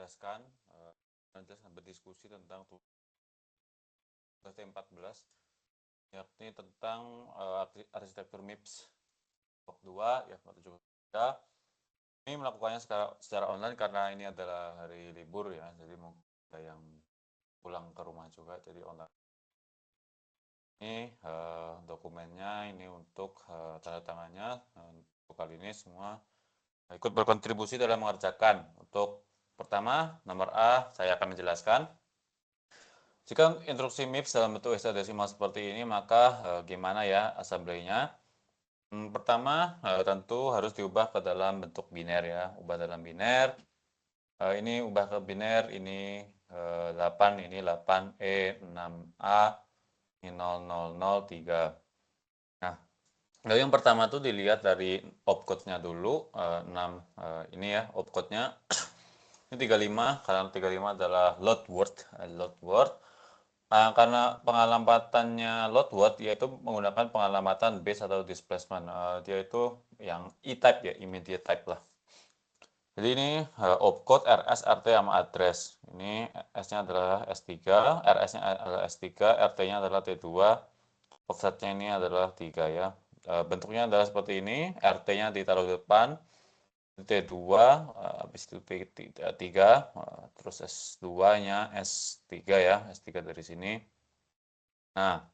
menjelaskan berdiskusi tentang tugas T14 yakni tentang arsitektur MIPS blok 2 ya atau juga ini melakukannya secara online karena ini adalah hari libur ya, jadi mungkin ada yang pulang ke rumah juga, jadi online. Ini dokumennya ini untuk tanda tangannya. Untuk kali ini semua ikut berkontribusi dalam mengerjakan. Untuk pertama, nomor A, saya akan menjelaskan. Jika instruksi MIPS dalam bentuk hexadesimal seperti ini, maka gimana ya assembly-nya? Pertama, tentu harus diubah ke dalam bentuk biner ya. Ubah dalam biner. Ini ubah ke biner, ini 8, ini 8E, 6A, ini 0003. Nah, lalu yang pertama tuh dilihat dari opcode-nya dulu, 6 ini ya opcode-nya. Ini 35, karena 35 adalah load word. Nah, karena pengalamannya load word yaitu menggunakan pengalamatan base atau displacement. Dia itu yang E-type ya, immediate type lah. Jadi ini opcode RS, RT sama address. Ini S-nya adalah S3, RS-nya adalah S3, RT-nya adalah T2, offset-nya ini adalah 3 ya. Bentuknya adalah seperti ini, RT-nya ditaruh di depan, T2, habis itu T3, terus S2-nya S3 ya, S3 dari sini. Nah,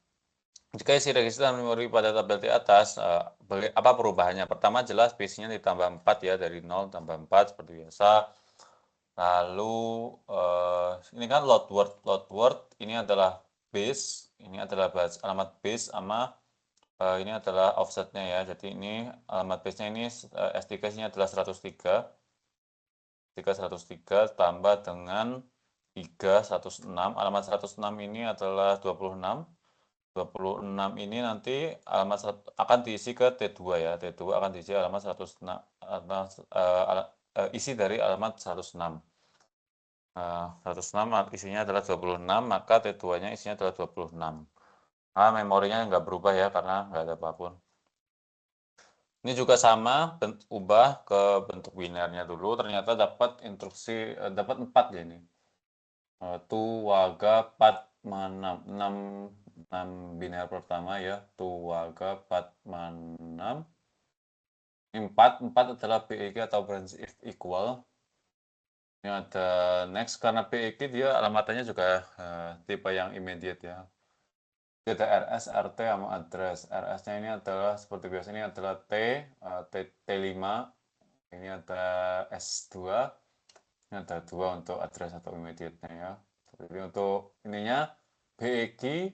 jika isi register dan memori pada tabel di atas, apa perubahannya? Pertama jelas base-nya ditambah 4 ya, dari 0 tambah 4 seperti biasa. Lalu ini kan load word, ini adalah base, ini adalah alamat base sama ini adalah offsetnya ya. Jadi ini alamat base-nya ini S3-nya adalah 103. 103 tambah dengan 3 106. Alamat 106 ini adalah 26. 26 ini nanti alamat akan diisi ke T2 ya. T2 akan diisi alamat 106, isi dari alamat 106. 106 isinya adalah 26, maka T2-nya isinya adalah 26. Nah, memorinya nggak berubah ya, karena nggak ada apapun. Ini juga sama, ubah ke bentuk binernya dulu, ternyata dapat instruksi, dapat 4 ya ini. Tuwaga Patmanam, 6 biner pertama ya, Tuwaga Patmanam. 4 adalah PEG atau branch if equal. Ini ada next, karena PEG dia alamatannya juga tipe yang immediate ya. Ada RS, RT sama address. RS-nya ini adalah seperti biasa, ini adalah T5, ini ada S2, ini ada 2 untuk address atau immediate-nya ya. Jadi untuk ininya BEG,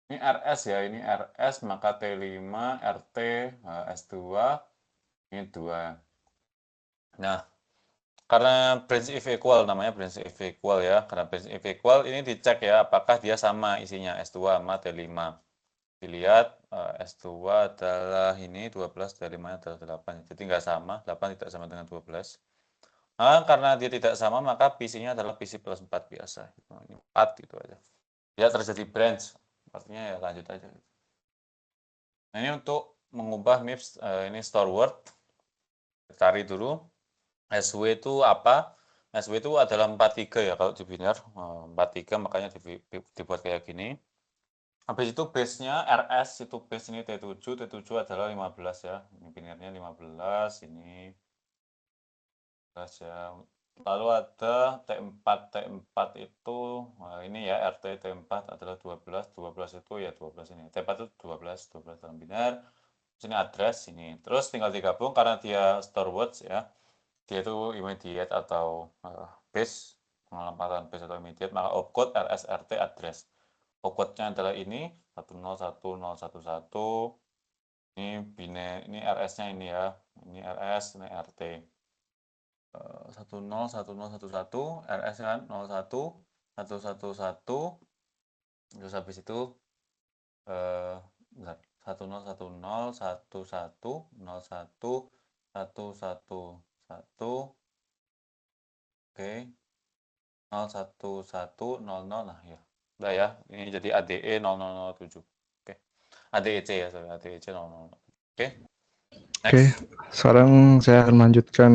ini RS ya, ini RS, maka T5, RT, S2, ini 2. Nah, karena branch if equal, namanya branch if equal ya, karena branch if equal ini dicek ya, apakah dia sama isinya S2 sama T5. Dilihat S2 adalah ini 12, T5 adalah 8, jadi nggak sama, 8 tidak sama dengan 12. Nah, karena dia tidak sama, maka PC-nya adalah PC plus 4 biasa. Ini 4 gitu aja. Ya terjadi branch, artinya ya lanjut aja. Nah, ini untuk mengubah MIPS, ini store word. Cari dulu. SW itu apa? SW itu adalah 43 ya kalau di biner. 43 makanya dibuat kayak gini. Habis itu base-nya RS, itu base ini T7. T7 adalah 15 ya. Ini binernya 15, ini 15 ya. Lalu ada T4. T4 itu ini ya, RT T4 adalah 12. 12 itu ya 12 ini. T4 itu 12 dalam biner. Sini address ini. Terus tinggal digabung karena dia store words ya. Dia itu immediate atau base, pengalamatan base atau immediate, maka opcode RS RT address. Opcode-nya adalah ini 101011. Ini biner, ini RS-nya ini ya. Ini RS, ini RT. 101011 RS kan 01 111, terus habis itu 101011011111, oke, 01100, nah ya udah ya, ini jadi ADE 0007, oke, ADEC ya, sorry, ADEC 00. Oke, next. Sekarang saya akan melanjutkan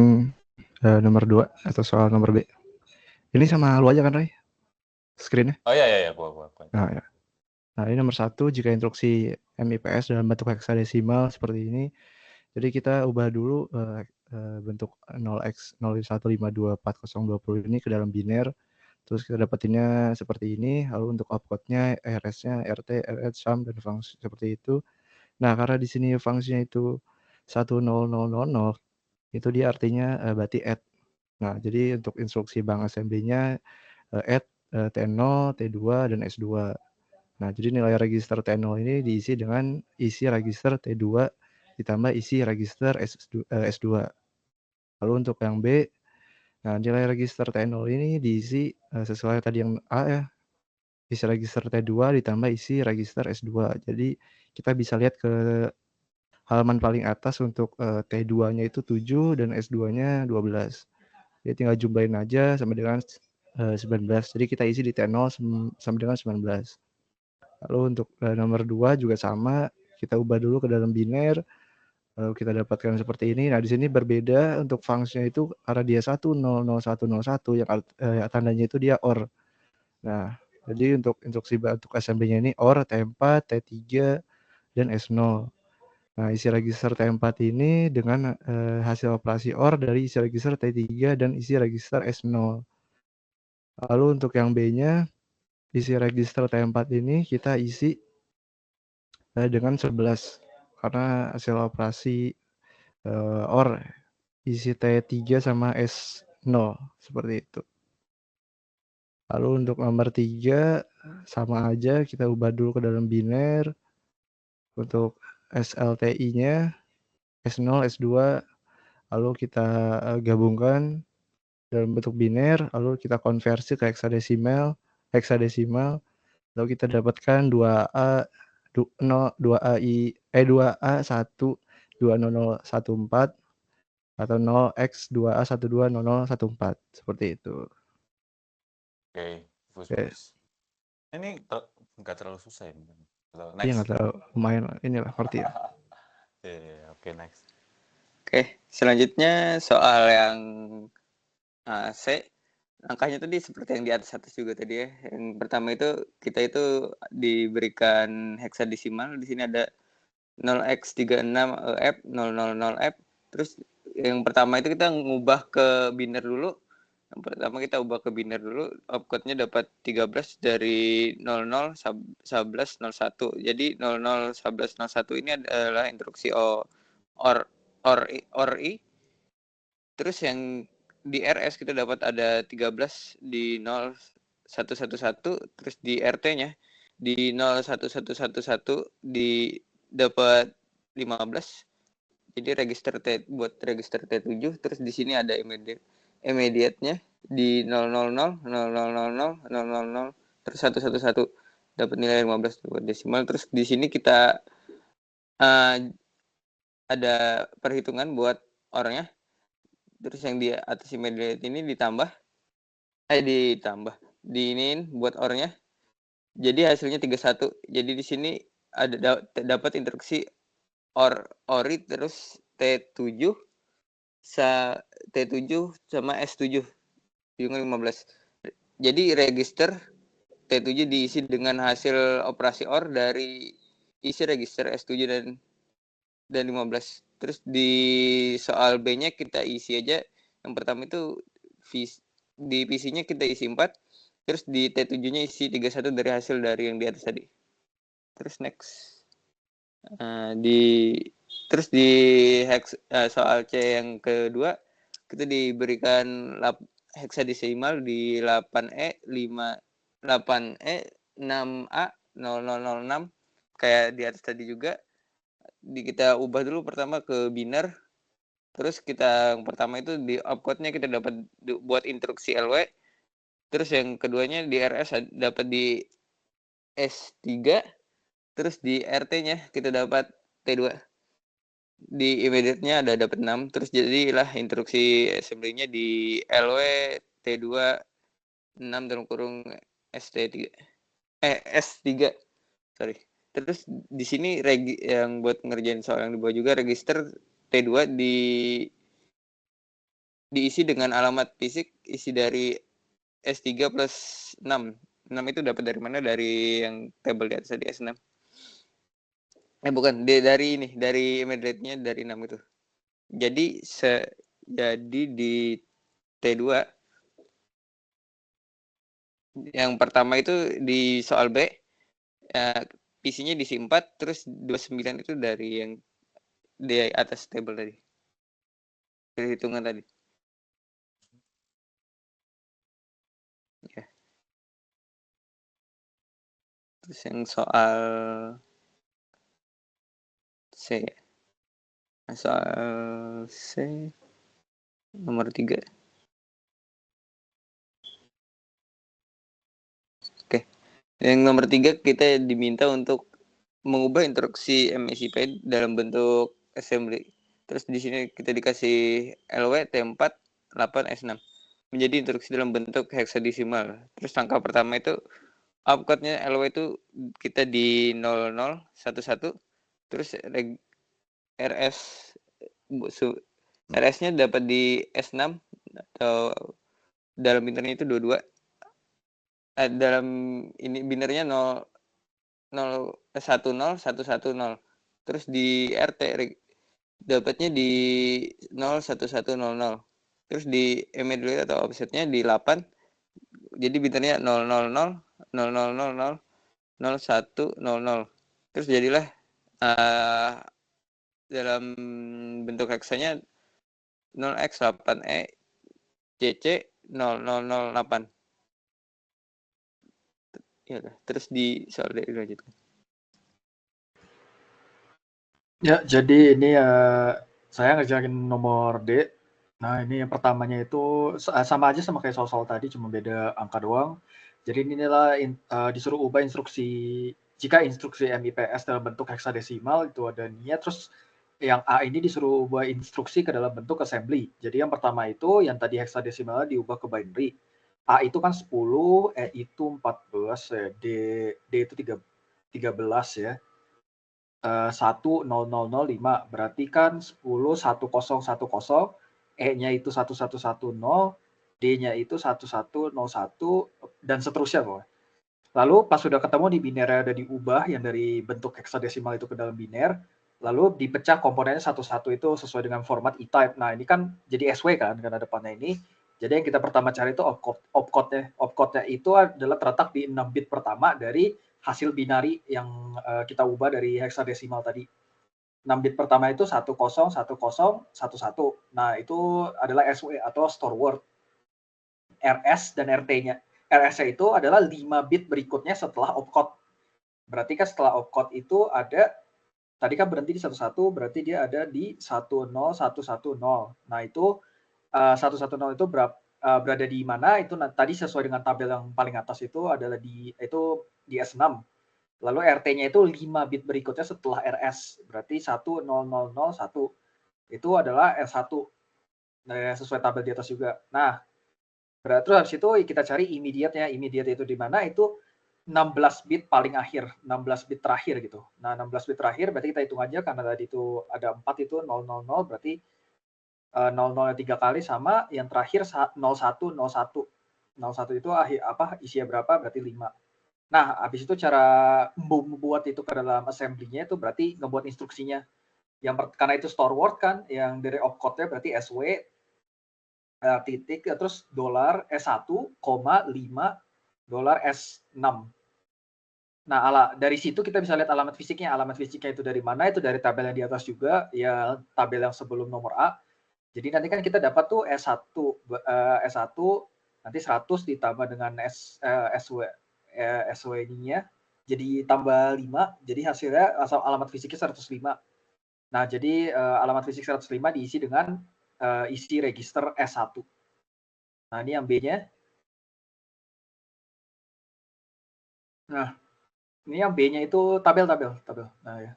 nomor 2 atau soal nomor B. Ini sama lu aja kan, Roy? Screen-nya? Oh iya, gua. Nah, ya. Nah, ini nomor 1, jika instruksi MIPS dalam bentuk heksadesimal seperti ini, jadi kita ubah dulu bentuk 0x01524020 ini ke dalam biner, terus kita dapetinnya seperti ini, lalu untuk opcode-nya, RS-nya, RT, RH, sum, dan fungsi seperti itu. Nah, karena di sini fungsinya itu 10000, itu dia artinya berarti add. Nah, jadi untuk instruksi bank assembly-nya add T0, T2, dan S2. Nah, jadi nilai register T0 ini diisi dengan isi register T2 ditambah isi register S2. Lalu untuk yang B, nah nilai register T0 ini diisi sesuai tadi yang A ya, isi register T2 ditambah isi register S2. Jadi kita bisa lihat ke halaman paling atas untuk T2-nya itu 7 dan S2-nya 12. Jadi tinggal jumlahin aja sama dengan 19. Jadi kita isi di T0 sama dengan 19. Lalu untuk nomor 2 juga sama, kita ubah dulu ke dalam biner, lalu kita dapatkan seperti ini. Nah, di sini berbeda untuk fungsinya itu karena dia 1000101 yang tandanya itu dia OR. Nah, jadi untuk instruksi bentuk assembly-nya ini OR T4, T3, dan S0. Nah, isi register T4 ini dengan hasil operasi OR dari isi register T3 dan isi register S0. Lalu untuk yang B-nya, isi register T4 ini kita isi dengan 11 karena hasil operasi OR isi T3 sama S0 seperti itu. Lalu untuk nomor 3 sama aja, kita ubah dulu ke dalam biner. Untuk SLTI-nya S0, S2, lalu kita gabungkan dalam bentuk biner, lalu kita konversi ke heksadesimal, lalu kita dapatkan 2A 2A1 20014 atau 0x2A120014 seperti itu. Oke, Oke. bagus. Ini nggak terlalu susah ya. Iya Next. nggak terlalu lumayan inilah ngerti ya. Oke, next. Oke, selanjutnya soal yang C. Angkanya tadi seperti yang di atas juga tadi ya. Yang pertama itu kita itu diberikan heksadesimal. Di sini ada 0x36F 000F. Terus yang pertama itu kita ngubah ke biner dulu. Yang pertama kita ubah ke biner dulu. Opcode-nya dapat 13 dari 00 11 01. Jadi 00 11 01 ini adalah instruksi OR I. Terus yang di RS kita dapat ada 13 di 0111, terus di RT-nya di 01111 di dapat 15. Jadi register buat register T7, terus di sini ada immediate-nya di 000 000 terus 111 dapat nilai 15 buat desimal. Terus di sini kita ada perhitungan buat orangnya. Terus yang di atas immediate ini ditambah diinin buat orangnya. Jadi hasilnya 31. Jadi di sini ada dapat instruksi ori terus T7 T7 sama S7 dengan 15. Jadi register T7 diisi dengan hasil operasi OR dari isi register S7 dan 15. Terus di soal B-nya kita isi aja. Yang pertama itu di PC-nya kita isi 4. Terus di T7-nya isi 31 dari hasil dari yang di atas tadi. Terus next. Terus di soal C yang kedua, kita diberikan heksadesimal di 8E 6A 0006 kayak di atas tadi juga. Kita ubah dulu pertama ke biner. Terus yang pertama itu di opcode-nya kita dapat buat instruksi LW. Terus yang keduanya di RS dapat di S3. Terus di RT-nya kita dapat T2. Di immediate-nya ada dapat 6. Terus jadilah instruksi assembly-nya di LW T2 6 dalam kurung ST3. S3. Sorry. Terus di sini yang buat ngerjain soal yang di bawah juga register T2 diisi dengan alamat fisik isi dari S3 plus 6. 6 itu dapat dari mana? Dari yang tabel di atas tadi S6. Bukan, dari ini, dari emerald rate-nya dari 6 itu. Jadi jadi di T2 yang pertama itu di soal B PC-nya diisi 4, terus 29 itu dari yang di atas table tadi. Dari hitungan tadi. Ya. Terus yang soal C. Soal C nomor 3. Oke. Yang nomor 3 kita diminta untuk mengubah instruksi MSIP dalam bentuk assembly. Terus di sini kita dikasih LW T4 8 S6 menjadi instruksi dalam bentuk heksadesimal. Terus langkah pertama itu opcode-nya LW itu kita di 0011 terus RS RS-nya dapat di S6 atau dalam binarnya itu 22. Dalam ini binarnya 10 110. Terus di RT dapatnya di 01100. Terus di emedulat atau offsetnya di 8. Jadi binarnya 000 000 0100. Terus jadilah dalam bentuk heksanya 0x8e cc 0008. Ya, terus di soal dari dilanjutkan. Ya, jadi ini saya ngerjain nomor D. Nah, ini yang pertamanya itu sama aja sama kayak soal-soal tadi, cuma beda angka doang. Jadi inilah disuruh ubah jika instruksi MIPS dalam bentuk heksadesimal itu ada niat, terus yang A ini disuruh ubah instruksi ke dalam bentuk assembly. Jadi yang pertama itu yang tadi heksadesimal diubah ke binary. A itu kan 10, E itu 14 ya, D itu 13 ya. 10005 berarti kan 101010, E-nya itu 1110, D-nya itu 1101 dan seterusnya pokoknya. Lalu pas sudah ketemu di biner ada diubah yang dari bentuk heksadesimal itu ke dalam biner, lalu dipecah komponennya satu-satu itu sesuai dengan format E-type. Nah, ini kan jadi SW kan karena depannya ini. Jadi yang kita pertama cari itu opcode-nya. Opcode-nya itu adalah terletak di 6 bit pertama dari hasil binary yang kita ubah dari heksadesimal tadi. 6 bit pertama itu 101011. Nah, itu adalah SW atau store word. RS dan RT-nya. RS-nya itu adalah 5 bit berikutnya setelah opcode. Berarti kan setelah opcode itu ada, tadi kan berhenti di 11, berarti dia ada di 10110. Nah, itu 110 itu berada di mana? Itu tadi sesuai dengan tabel yang paling atas itu adalah di S6. Lalu RT-nya itu 5 bit berikutnya setelah RS, berarti 10001. Itu adalah S1. Nah, sesuai tabel di atas juga. Nah, terus habis itu kita cari immediate-nya. Immediate itu di mana? Itu 16 bit paling akhir, 16 bit terakhir gitu. Nah, 16 bit terakhir berarti kita hitung aja karena tadi itu ada 4 itu 000, berarti 00 3 kali sama yang terakhir 0101. 01 itu isinya berapa? Berarti 5. Nah, habis itu cara membuat itu ke dalam assembly-nya itu berarti ngebuat instruksinya. Karena itu store word kan, yang dari opcode-nya berarti SW titik terus dolar S1, 5 dolar S6. Nah, dari situ kita bisa lihat alamat fisiknya. Alamat fisiknya itu dari mana? Itu dari tabel yang di atas juga, ya tabel yang sebelum nomor A. Jadi nanti kan kita dapat tuh S1 nanti 100 ditambah dengan SW ininya jadi tambah 5, jadi hasilnya alamat fisiknya 105. Nah, jadi alamat fisik 105 diisi dengan isi register S1. Nah, ini yang B-nya. Nah, ini yang B-nya itu tabel. Nah, ya.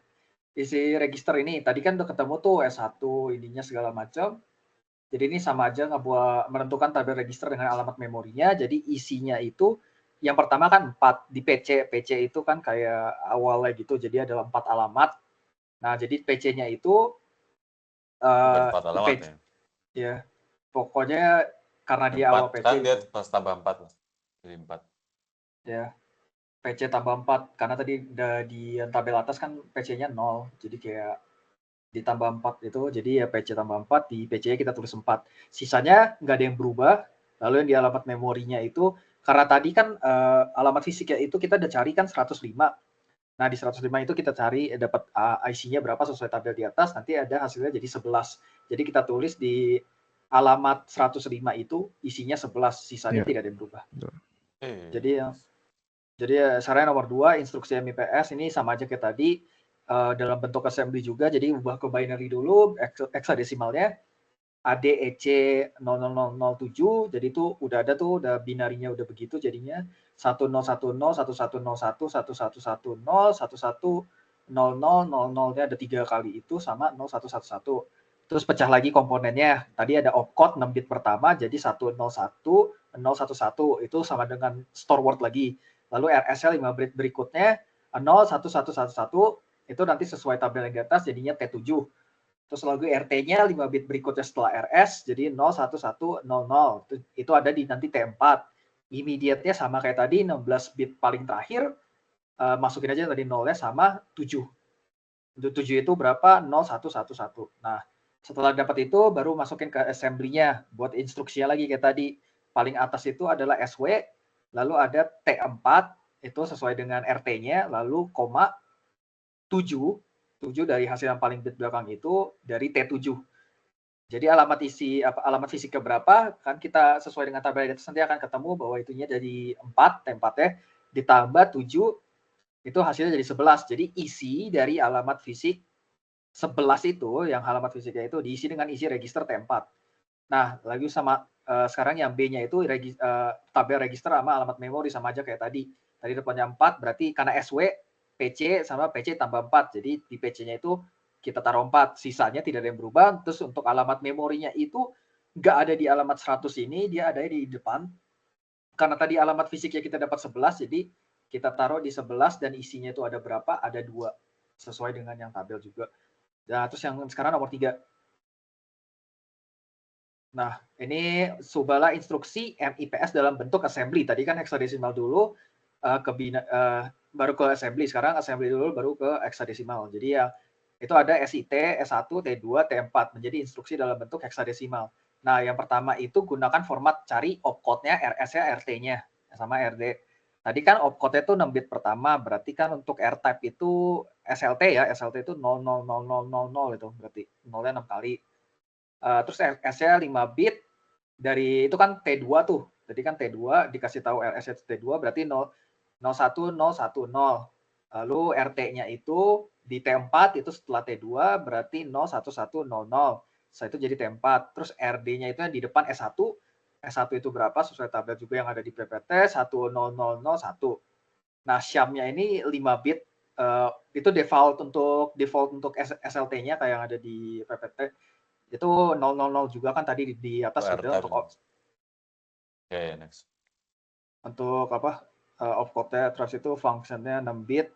Isi register ini tadi kan udah ketemu tuh S1 ininya segala macam. Jadi ini sama aja menentukan tabel register dengan alamat memorinya. Jadi isinya itu yang pertama kan 4 di PC. PC itu kan kayak awalnya gitu. Jadi adalah 4 alamat. Nah, jadi PC-nya itu 4 alamat ya. Ya. Pokoknya karena dia awal 4 PC kan dia gitu. pas tambah 4 lah. Jadi 4. Ya, PC tambah 4 karena tadi di tabel atas kan PC-nya 0. Jadi kayak ditambah 4 itu, jadi ya PC tambah 4, di PC-nya kita tulis 4. Sisanya nggak ada yang berubah. Lalu yang di alamat memorinya itu, karena tadi kan alamat fisiknya itu kita udah cari kan 105. Nah, di 105 itu kita cari dapat IC-nya berapa sesuai tabel di atas, nanti ada hasilnya jadi 11. Jadi kita tulis di alamat 105 itu isinya 11, sisanya Iya. tidak ada yang berubah. Jadi yang nice. jadi saran nomor 2, instruksi MIPS ini sama aja kayak tadi, dalam bentuk assembly juga, jadi ubah ke binary dulu, hexadesimalnya, ADEC 00007, jadi itu udah ada tuh, udah binarinya udah begitu jadinya, 1010, 1101, 1110, 1100, 0000-nya ada 3 kali itu, sama 0111. Terus pecah lagi komponennya, tadi ada opcode 6 bit pertama, jadi 101, 011, itu sama dengan store word lagi. Lalu RS-nya 5 bit berikutnya 01111, itu nanti sesuai tabel yang di atas jadinya T7. Terus lalu RT-nya 5 bit berikutnya setelah RS jadi 01100. Itu ada di nanti T4. Immediate-nya sama kayak tadi 16 bit paling terakhir, masukin aja tadi 0-nya sama 7. Untuk 7 itu berapa? 0111. Nah, setelah dapat itu baru masukin ke assembly-nya buat instruksinya lagi kayak tadi. Paling atas itu adalah SW, lalu ada T4 itu sesuai dengan RT-nya, lalu koma 7 dari hasil yang paling bit belakang itu dari T7. Jadi alamat fisiknya berapa kan kita sesuai dengan tabel di atas nanti akan ketemu bahwa itunya jadi 4, T4-nya ditambah 7 itu hasilnya jadi 11. Jadi isi dari alamat fisik 11 itu yang alamat fisiknya itu diisi dengan isi register T4. Nah, lagi sama sekarang yang B-nya itu tabel register sama alamat memori sama aja kayak tadi. Tadi depannya 4 berarti karena SW PC sama PC tambah 4. Jadi di PC-nya itu kita taruh 4, sisanya tidak ada yang berubah. Terus untuk alamat memorinya itu nggak ada di alamat 100 ini, dia ada di depan. Karena tadi alamat fisiknya kita dapat 11, jadi kita taruh di 11 dan isinya itu ada berapa? Ada 2. Sesuai dengan yang tabel juga. Nah, terus yang sekarang nomor 3. Nah, ini Subala instruksi MIPS dalam bentuk assembly. Tadi kan hexadesimal dulu, baru ke assembly. Sekarang assembly dulu, baru ke hexadesimal. Jadi ya, itu ada SIT, S1, T2, T4. Menjadi instruksi dalam bentuk hexadesimal. Nah, yang pertama itu gunakan format cari opcode-nya, RS-nya, RT-nya, sama RD. Tadi kan opcode-nya itu 6 bit pertama, berarti kan untuk R-type itu SLT ya, SLT itu 000000 itu, berarti 0-nya 6 kali. Terus RS-nya 5 bit, dari itu kan T2 tuh. Jadi kan T2 dikasih tahu RS-nya T2 berarti 01010. Lalu RT-nya itu di T4 itu setelah T2 berarti 01100. Setelah itu jadi T4. Terus RD-nya itu yang di depan S1. S1 itu berapa sesuai tabel juga yang ada di PPT 10001. Nah, SYAM-nya ini 5 bit, itu default untuk SLT-nya kayak yang ada di PPT. Itu 000 juga kan tadi di atas sudah Oke, next. Untuk opcode-nya terus itu function-nya 6 bit.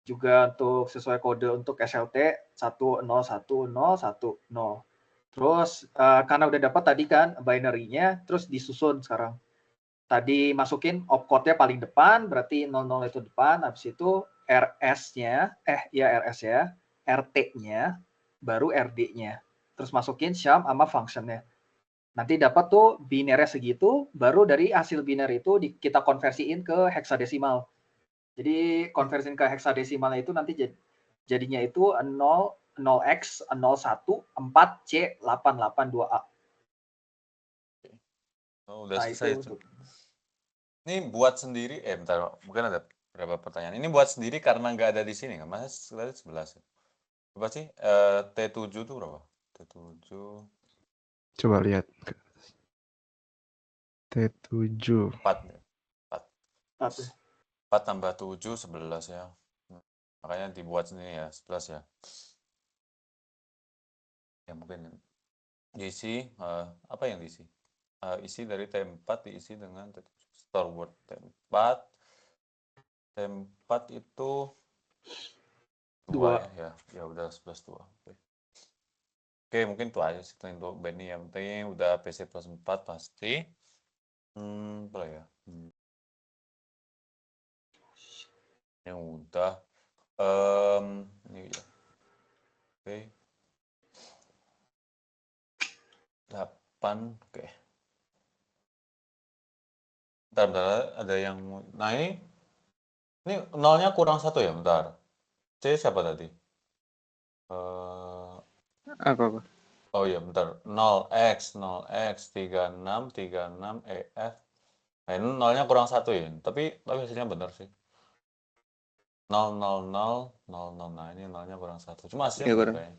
Juga untuk sesuai kode untuk SLT 1010110. Terus karena udah dapat tadi kan binary-nya, terus disusun sekarang. Tadi masukin opcode-nya paling depan, berarti 00 itu depan, habis itu RS-nya, RS-nya, RT-nya, baru RD-nya. Terus masukin SYAM sama function-nya. Nanti dapat tuh binary segitu, baru dari hasil binary itu kita konversiin ke heksadesimal. Jadi konversiin ke heksadesimalnya itu nanti jadinya itu 0x 01 4C 882A. Oh, udah Nah, selesai itu. Ini buat sendiri, bentar, mungkin ada beberapa pertanyaan. Ini buat sendiri karena nggak ada di sini, nggak? Mas, 11 ya? Berapa sih? T7 itu berapa? T7. Coba lihat. T7. 4 ya? 4. 4. 4 tambah 7, 11 ya. Makanya dibuat sendiri ya, 11 ya. Ya mungkin diisi, apa yang diisi? Isi dari T4 diisi dengan T7. Store word T4. T4 itu 2 ya, ya udah 11 2. Oke. Oke, mungkin itu aja sih untuk Benny. Yang penting udah PC plus 4 pasti. Apa ya? Yang udah. Ini ya. Oke. 8. Oke. Bentar, ada yang. Nah ini nolnya kurang 1 ya, bentar. C siapa tadi? Apa? Oh iya, bentar. 0x, 36, EF. Nah, ini nolnya kurang 1 ya. Tapi hasilnya benar sih. 0, 0, 0, 0, 0. Nah, ini nolnya kurang 1. Cuma hasilnya Iya, benar kurang. kayaknya.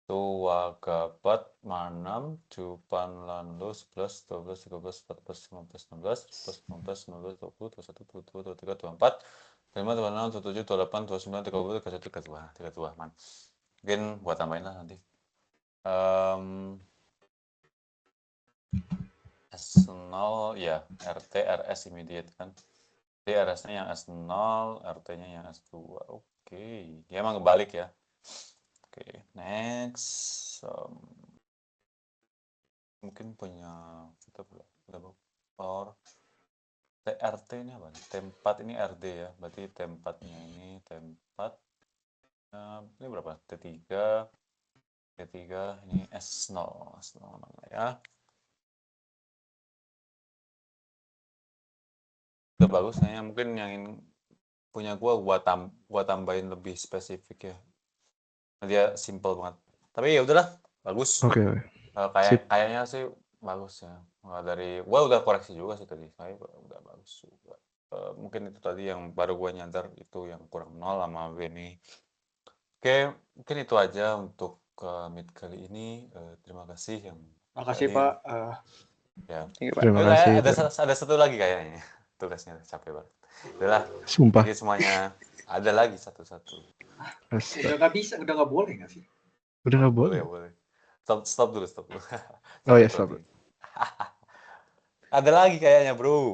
Tua gapat manam jupan lanlus plus 12, 13, 14, 15, 16, plus 19, 19, 20, 21, 22, 23, 24, 25, 26, 27, 28, 29, 30, 31, 32, man. Mungkin buat tambahin lah nanti. S0 ya, RT, RS immediate kan. Jadi RS-nya yang S0, RT-nya yang S2. Oke, dia emang kebalik ya. Oke, next. Mungkin punya kita udah power. TRT ini apa? T4 ini RD ya. Berarti T4-nya ini T4. Ini berapa? T3. T3 ini S0. S0 namanya ya. Udah bagus kayaknya. Mungkin yang punya gua tambahin lebih spesifik ya. Dia simple banget. Tapi ya udahlah, bagus. Oke. Sip. Kayaknya sih bagus ya. Dari gua udah koreksi juga sih tadi. Saya udah bagus juga. Mungkin itu tadi yang baru gua nyadar itu yang kurang 0 sama Benny. Oke, mungkin itu aja untuk meet kali ini. Terima kasih yang Makasih tadi. Pak. Ya. Terima kasih. Ada satu lagi kayaknya. Tugasnya capek banget. Udahlah. Sumpah. Jadi semuanya ada lagi satu-satu. Udah nggak bisa, udah nggak boleh nggak sih? Udah nggak boleh. Boleh. Stop dulu. Oh ya, stop. Ada lagi kayaknya, bro.